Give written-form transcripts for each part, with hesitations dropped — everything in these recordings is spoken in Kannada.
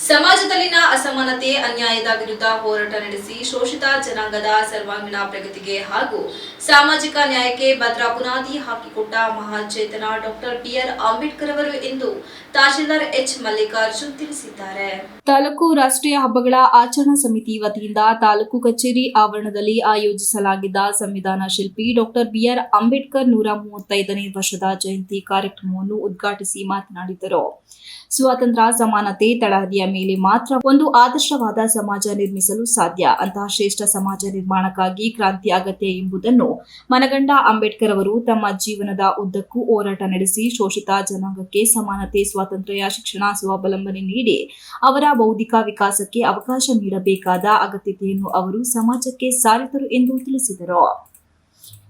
ಸಮಾಜದಲ್ಲಿನ ಅಸಮಾನತೆ ಅನ್ಯಾಯದ ವಿರುದ್ಧ ಹೋರಾಟ ನಡೆಸಿ ಶೋಷಿತ ಜನಾಂಗದ ಸರ್ವಾಂಗೀಣ ಪ್ರಗತಿಗೆ ಹಾಗೂ ಸಾಮಾಜಿಕ ನ್ಯಾಯಕ್ಕೆ ಭದ್ರ ಬುನಾದಿ ಹಾಕಿಕೊಟ್ಟ ಮಹಾಚೇತನ ಡಾಕ್ಟರ್ ಬಿಆರ್ ಅಂಬೇಡ್ಕರ್ ಅವರು ಎಂದು ತಹಶೀಲ್ದಾರ್ ಎಚ್ ಮಲ್ಲಿಕಾರ್ಜುನ್ ತಿಳಿಸಿದ್ದಾರೆ. ತಾಲೂಕು ರಾಷ್ಟ್ರೀಯ ಹಬ್ಬಗಳ ಆಚರಣಾ ಸಮಿತಿ ವತಿಯಿಂದ ತಾಲೂಕು ಕಚೇರಿ ಆವರಣದಲ್ಲಿ ಆಯೋಜಿಸಲಾಗಿದ್ದ ಸಂವಿಧಾನ ಶಿಲ್ಪಿ ಡಾಕ್ಟರ್ ಬಿಆರ್ ಅಂಬೇಡ್ಕರ್ 135ನೇ ವರ್ಷದ ಜಯಂತಿ ಕಾರ್ಯಕ್ರಮವನ್ನು ಉದ್ಘಾಟಿಸಿ ಮಾತನಾಡಿದರು. ಸ್ವಾತಂತ್ರ್ಯ, ಸಮಾನತೆ, ತಳಹದಿಯ ಮೇಲೆ ಮಾತ್ರ ಒಂದು ಆದರ್ಶವಾದ ಸಮಾಜ ನಿರ್ಮಿಸಲು ಸಾಧ್ಯ. ಅಂತಹ ಶ್ರೇಷ್ಠ ಸಮಾಜ ನಿರ್ಮಾಣಕ್ಕಾಗಿ ಕ್ರಾಂತಿ ಅಗತ್ಯ ಎಂಬುದನ್ನು ಮನಗಂಡ ಅಂಬೇಡ್ಕರ್ ಅವರು ತಮ್ಮ ಜೀವನದ ಉದ್ದಕ್ಕೂ ಹೋರಾಟ ನಡೆಸಿ ಶೋಷಿತ ಜನಾಂಗಕ್ಕೆ ಸಮಾನತೆ, ಸ್ವಾತಂತ್ರ್ಯ, ಶಿಕ್ಷಣ, ಸ್ವಾವಲಂಬನೆ ನೀಡಿ ಅವರ ಬೌದ್ಧಿಕ ವಿಕಾಸಕ್ಕೆ ಅವಕಾಶ ನೀಡಬೇಕಾದ ಅಗತ್ಯತೆಯನ್ನು ಅವರು ಸಮಾಜಕ್ಕೆ ಸಾರಿದರು ಎಂದು ತಿಳಿಸಿದರು.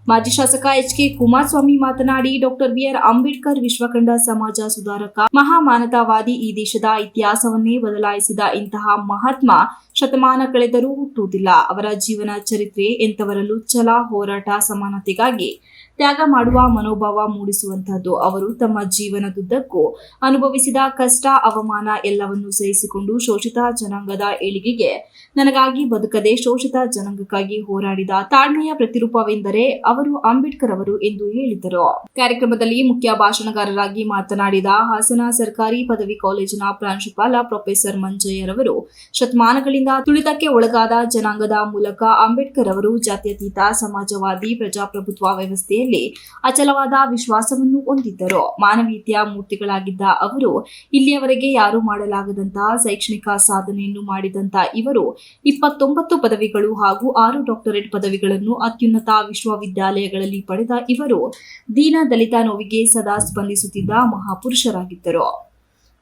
ಮಾಜಿ ಶಾಸಕ ಎಚ್ ಕೆ ಕುಮಾರಸ್ವಾಮಿ ಮಾತನಾಡಿ, ಡಾಕ್ಟರ್ ಬಿಆರ್ ಅಂಬೇಡ್ಕರ್ ವಿಶ್ವಕಂಡ ಸಮಾಜ ಸುಧಾರಕ, ಮಹಾಮಾನವತಾವಾದಿ. ಈ ದೇಶದ ಇತಿಹಾಸವನ್ನೇ ಬದಲಾಯಿಸಿದ ಇಂತಹ ಮಹಾತ್ಮ ಶತಮಾನ ಕಳೆದರೂ ಹುಟ್ಟುವುದಿಲ್ಲ. ಅವರ ಜೀವನ ಚರಿತ್ರೆ ಎಂಥವರಲ್ಲೂ ಛಲ, ಹೋರಾಟ, ಸಮಾನತೆಗಾಗಿ ತ್ಯಾಗ ಮಾಡುವ ಮನೋಭಾವ ಮೂಡಿಸುವಂತಹದ್ದು. ಅವರು ತಮ್ಮ ಜೀವನದುದ್ದಕ್ಕೂ ಅನುಭವಿಸಿದ ಕಷ್ಟ, ಅವಮಾನ ಎಲ್ಲವನ್ನೂ ಸಹಿಸಿಕೊಂಡು ಶೋಷಿತ ಜನಾಂಗದ ಏಳಿಗೆಗೆ, ನನಗಾಗಿ ಬದುಕದೆ ಶೋಷಿತ ಜನಾಂಗಕ್ಕಾಗಿ ಹೋರಾಡಿದ ತಾಳ್ಮೆಯ ಪ್ರತಿರೂಪವೆಂದರೆ ಅವರು ಅಂಬೇಡ್ಕರ್ ಅವರು ಎಂದು ಹೇಳಿದರು. ಕಾರ್ಯಕ್ರಮದಲ್ಲಿ ಮುಖ್ಯ ಭಾಷಣಕಾರರಾಗಿ ಮಾತನಾಡಿದ ಹಾಸನ ಸರ್ಕಾರಿ ಪದವಿ ಕಾಲೇಜಿನ ಪ್ರಾಂಶುಪಾಲ ಪ್ರೊಫೆಸರ್ ಮಂಜಯ್ಯರವರು, ಶತಮಾನಗಳಿಂದ ತುಳಿತಕ್ಕೆ ಒಳಗಾದ ಜನಾಂಗದ ಮೂಲಕ ಅಂಬೇಡ್ಕರ್ ಅವರು ಜಾತ್ಯತೀತ ಸಮಾಜವಾದಿ ಪ್ರಜಾಪ್ರಭುತ್ವ ವ್ಯವಸ್ಥೆಯಲ್ಲಿ ಅಚಲವಾದ ವಿಶ್ವಾಸವನ್ನು ಹೊಂದಿದ್ದರು. ಮಾನವೀಯತೆಯ ಮೂರ್ತಿಗಳಾಗಿದ್ದ ಅವರು ಇಲ್ಲಿಯವರೆಗೆ ಯಾರೂ ಮಾಡಲಾಗದಂತಹ ಶೈಕ್ಷಣಿಕ ಸಾಧನೆಯನ್ನು ಮಾಡಿದಂತ ಇವರು 29 ಪದವಿಗಳು ಹಾಗೂ 6 ಡಾಕ್ಟರೇಟ್ ಪದವಿಗಳನ್ನು ಅತ್ಯುನ್ನತ ವಿಶ್ವವಿದ್ಯಾಲಯಗಳಲ್ಲಿ ಪಡೆದ ಇವರು ದೀನ ದಲಿತ ನೋವಿಗೆ ಸದಾ ಸ್ಪಂದಿಸುತ್ತಿದ್ದ ಮಹಾಪುರುಷರಾಗಿದ್ದರು.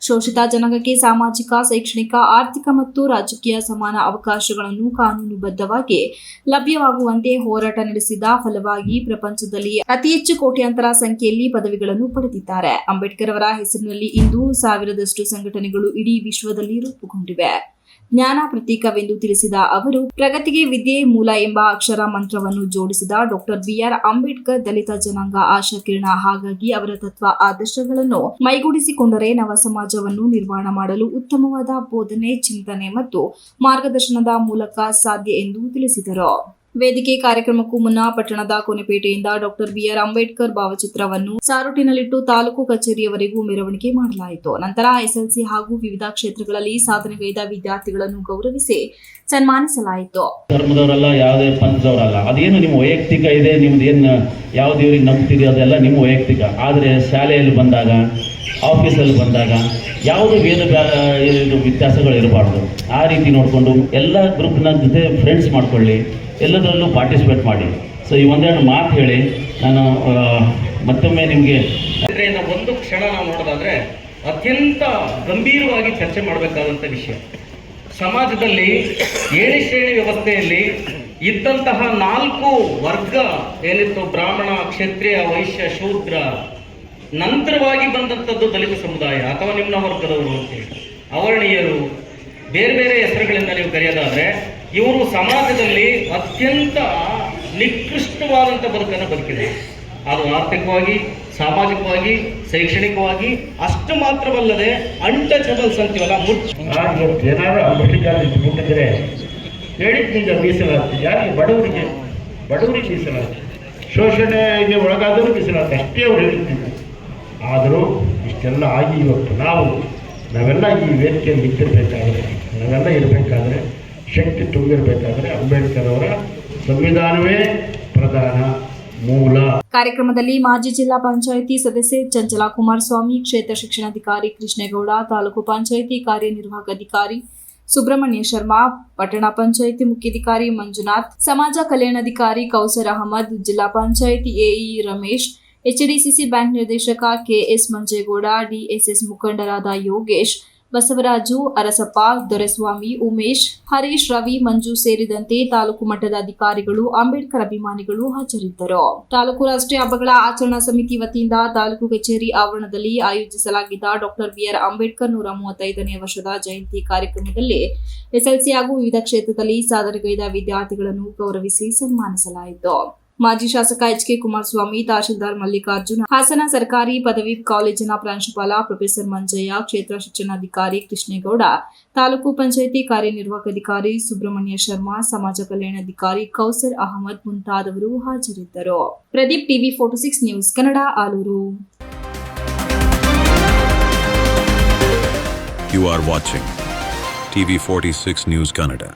ಶೋಷಿತ ಜನಾಂಗಕ್ಕೆ ಸಾಮಾಜಿಕ, ಶೈಕ್ಷಣಿಕ, ಆರ್ಥಿಕ ಮತ್ತು ರಾಜಕೀಯ ಸಮಾನ ಅವಕಾಶಗಳನ್ನು ಕಾನೂನುಬದ್ಧವಾಗಿ ಲಭ್ಯವಾಗುವಂತೆ ಹೋರಾಟ ನಡೆಸಿದ ಫಲವಾಗಿ ಪ್ರಪಂಚದಲ್ಲಿ ಅತಿ ಹೆಚ್ಚು ಕೋಟ್ಯಾಂತರ ಸಂಖ್ಯೆಯಲ್ಲಿ ಪದವಿಗಳನ್ನು ಪಡೆದಿದ್ದಾರೆ. ಅಂಬೇಡ್ಕರ್ ಅವರ ಹೆಸರಿನಲ್ಲಿ ಇಂದು 1000ದಷ್ಟು ಸಂಘಟನೆಗಳು ಇಡೀ ವಿಶ್ವದಲ್ಲಿ ರೂಪುಗೊಂಡಿವೆ. ಜ್ಞಾನ ಪ್ರತೀಕವೆಂದು ತಿಳಿಸಿದ ಅವರು, ಪ್ರಗತಿಗೆ ವಿದ್ಯೆ ಮೂಲ ಎಂಬ ಅಕ್ಷರ ಮಂತ್ರವನ್ನು ಜೋಡಿಸಿದ ಡಾಕ್ಟರ್ ಬಿಆರ್ ಅಂಬೇಡ್ಕರ್ ದಲಿತ ಜನಾಂಗ ಆಶಾಕಿರಣ. ಹಾಗಾಗಿ ಅವರ ತತ್ವ ಆದರ್ಶಗಳನ್ನು ಮೈಗೂಡಿಸಿಕೊಂಡರೆ ನವ ಸಮಾಜವನ್ನು ನಿರ್ಮಾಣ ಮಾಡಲು ಉತ್ತಮವಾದ ಬೋಧನೆ, ಚಿಂತನೆ ಮತ್ತು ಮಾರ್ಗದರ್ಶನದ ಮೂಲಕ ಸಾಧ್ಯ ಎಂದು ತಿಳಿಸಿದರು. ವೇದಿಕೆ ಕಾರ್ಯಕ್ರಮಕ್ಕೂ ಮುನ್ನ ಪಟ್ಟಣದ ಕೊನೆಪೇಟೆಯಿಂದ ಡಾಕ್ಟರ್ ಬಿಆರ್ ಅಂಬೇಡ್ಕರ್ ಭಾವಚಿತ್ರವನ್ನು ಸಾರೋಟಿನಲ್ಲಿಟ್ಟು ತಾಲೂಕು ಕಚೇರಿಯವರೆಗೂ ಮೆರವಣಿಗೆ ಮಾಡಲಾಯಿತು. ನಂತರ ಎಸ್ಎಲ್ಸಿ ಹಾಗೂ ವಿವಿಧ ಕ್ಷೇತ್ರಗಳಲ್ಲಿ ಸಾಧನೆಗೈದ ವಿದ್ಯಾರ್ಥಿಗಳನ್ನು ಗೌರವಿಸಿ ಸನ್ಮಾನಿಸಲಾಯಿತು. ಧರ್ಮದವರಲ್ಲ, ಯಾವುದೇ ಪಂಥದವರಲ್ಲ, ಅದೇನು ನಿಮ್ಮ ವೈಯಕ್ತಿಕ ಇದೆ, ನಿಮ್ದು ಏನು ಯಾವ ದೇವರಿಗೆ ನಂಬ್ತೀರಿ ಅದೆಲ್ಲ ನಿಮ್ಮ ವೈಯಕ್ತಿಕ. ಆದರೆ ಶಾಲೆಯಲ್ಲಿ ಬಂದಾಗ, ಆಫೀಸಲ್ಲಿ ಬಂದಾಗ ಯಾವುದೇ ವ್ಯತ್ಯಾಸಗಳು ಇರಬಾರ್ದು. ಆ ರೀತಿ ನೋಡಿಕೊಂಡು ಎಲ್ಲ ಗ್ರೂಪ್ನ ಜೊತೆ ಫ್ರೆಂಡ್ಸ್ ಮಾಡ್ಕೊಳ್ಳಿ, ಎಲ್ಲದರಲ್ಲೂ ಪಾರ್ಟಿಸಿಪೇಟ್ ಮಾಡಿ. ಸೊ ಈ ಒಂದೆರಡು ಮಾತು ಹೇಳಿ ನಾನು ಮತ್ತೊಮ್ಮೆ ನಿಮಗೆ ಒಂದು ಕ್ಷಣ ನಾವು ನೋಡೋದಾದರೆ ಅತ್ಯಂತ ಗಂಭೀರವಾಗಿ ಚರ್ಚೆ ಮಾಡಬೇಕಾದಂಥ ವಿಷಯ. ಸಮಾಜದಲ್ಲಿ 7 ಶ್ರೇಣಿ ವ್ಯವಸ್ಥೆಯಲ್ಲಿ ಇದ್ದಂತಹ 4 ವರ್ಗ ಏನಿತ್ತು, ಬ್ರಾಹ್ಮಣ, ಕ್ಷತ್ರಿಯ, ವೈಶ್ಯ, ಶೂದ್ರ, ನಂತರವಾಗಿ ಬಂದಂಥದ್ದು ದಲಿತ ಸಮುದಾಯ ಅಥವಾ ನಿಮ್ನ ವರ್ಗದವರು ಅಂತೇಳಿ, ಅವರ್ಣೀಯರು, ಬೇರೆ ಬೇರೆ ಹೆಸರುಗಳಿಂದ ನೀವು ಕರೆಯೋದಾದರೆ ಇವರು ಸಮಾಜದಲ್ಲಿ ಅತ್ಯಂತ ನಿಕೃಷ್ಟವಾದಂಥ ಬದುಕನ್ನು ಬದುಕಿದೆ. ಅದು ಆರ್ಥಿಕವಾಗಿ, ಸಾಮಾಜಿಕವಾಗಿ, ಶೈಕ್ಷಣಿಕವಾಗಿ ಅಷ್ಟು ಮಾತ್ರವಲ್ಲದೆ ಅನ್ಟಚಬಲ್ಸ್ ಅಂತೀವಲ್ಲ, ಏನಾದರೂ ಅಂಬೇಡ್ಕರ್ ಮುಟ್ಟಿದ್ರೆ ಹೇಳಿದ್ನಿಂದ ಮೀಸಲಾತಿ ಯಾರಿಗೆ? ಬಡವರಿಗೆ ಮೀಸಲಾತಿ, ಶೋಷಣೆಗೆ ಒಳಗಾದರೂ ಮೀಸಲಾತಿ, ಅಷ್ಟೇ ಅವ್ರು ಹೇಳಿದ್ದಿದ್ದು. ಆದರೂ ಇಷ್ಟೆಲ್ಲ ಆಗಿ ಇವತ್ತು ನಾವೆಲ್ಲ ಈ ವೇದಿಕೆಯಲ್ಲಿ ನಿಂತಿರಬೇಕಾದ್ರೆ, ನಾವೆಲ್ಲ ಇರಬೇಕಾದ್ರೆ, ಶಕ್ತಿ ತುಂಬಿರಬೇಕಾದ್ರೆ ಅಂಬೇಡ್ಕರ್ ಅವರ ಸಂವಿಧಾನವೇ ಪ್ರಧಾನ ಮೂಲ. ಕಾರ್ಯಕ್ರಮದಲ್ಲಿ ಮಾಜಿ ಜಿಲ್ಲಾ ಪಂಚಾಯಿತಿ ಸದಸ್ಯೆ ಚಂಚಲಾ ಕುಮಾರಸ್ವಾಮಿ, ಕ್ಷೇತ್ರ ಶಿಕ್ಷಣಾಧಿಕಾರಿ ಕೃಷ್ಣೇಗೌಡ, ತಾಲೂಕು ಪಂಚಾಯಿತಿ ಕಾರ್ಯನಿರ್ವಾಹಕ ಅಧಿಕಾರಿ ಸುಬ್ರಹ್ಮಣ್ಯ ಶರ್ಮಾ, ಪಟ್ಟಣ ಪಂಚಾಯಿತಿ ಮುಖ್ಯಾಧಿಕಾರಿ ಮಂಜುನಾಥ್, ಸಮಾಜ ಕಲ್ಯಾಣಾಧಿಕಾರಿ ಕೌಸರ್ ಅಹಮದ್, ಜಿಲ್ಲಾ panchayat AE Ramesh, HDCC bank ನಿರ್ದೇಶಕ ಕೆಎಸ್ ಮಂಜೇಗೌಡ, ಡಿಎಸ್ಎಸ್ ಮುಖಂಡರಾದ ಯೋಗೇಶ್, ಬಸವರಾಜು, ಅರಸಪ್ಪ, ದೊರೆಸ್ವಾಮಿ, ಉಮೇಶ್, ಹರೀಶ್, ರವಿ, ಮಂಜು ಸೇರಿದಂತೆ ತಾಲೂಕು ಮಟ್ಟದ ಅಧಿಕಾರಿಗಳು, ಅಂಬೇಡ್ಕರ್ ಅಭಿಮಾನಿಗಳು ಹಾಜರಿದ್ದರು. ತಾಲೂಕು ರಾಷ್ಟ್ರೀಯ ಹಬ್ಬಗಳ ಆಚರಣಾ ಸಮಿತಿ ವತಿಯಿಂದ ತಾಲೂಕು ಕಚೇರಿ ಆವರಣದಲ್ಲಿ ಆಯೋಜಿಸಲಾಗಿದ್ದ ಡಾಕ್ಟರ್ ಬಿಆರ್ ಅಂಬೇಡ್ಕರ್ 135ನೇ ವರ್ಷದ ಜಯಂತಿ ಕಾರ್ಯಕ್ರಮದಲ್ಲಿ ಎಸ್ಎಲ್ಸಿ ಹಾಗೂ ವಿವಿಧ ಕ್ಷೇತ್ರದಲ್ಲಿ ಸಾಧನೆಗೈದ ವಿದ್ಯಾರ್ಥಿಗಳನ್ನು ಗೌರವಿಸಿ ಸನ್ಮಾನಿಸಲಾಯಿತು. ಮಾಜಿ ಶಾಸಕ ಎಚ್.ಕೆ. ಕುಮಾರಸ್ವಾಮಿ, ತಹಶೀಲ್ದಾರ್ ಮಲ್ಲಿಕಾರ್ಜುನ್, ಹಾಸನ ಸರ್ಕಾರಿ ಪದವಿ ಕಾಲೇಜಿನ ಪ್ರಾಂಶುಪಾಲ ಪ್ರೊಫೆಸರ್ ಮಂಜಯ್ಯ, ಕ್ಷೇತ್ರ ಶಿಕ್ಷಣಾಧಿಕಾರಿ ಕೃಷ್ಣೇಗೌಡ, ತಾಲೂಕು ಪಂಚಾಯಿತಿ ಕಾರ್ಯನಿರ್ವಾಹಕ ಅಧಿಕಾರಿ ಸುಬ್ರಹ್ಮಣ್ಯ ಶರ್ಮಾ, ಸಮಾಜ ಕಲ್ಯಾಣಾಧಿಕಾರಿ ಕೌಸರ್ ಅಹಮದ್ ಮುಂತಾದವರು ಹಾಜರಿದ್ದರು. Pradeep, TV 46 news Kannada, Alur. You are watching TV 46 News Kannada.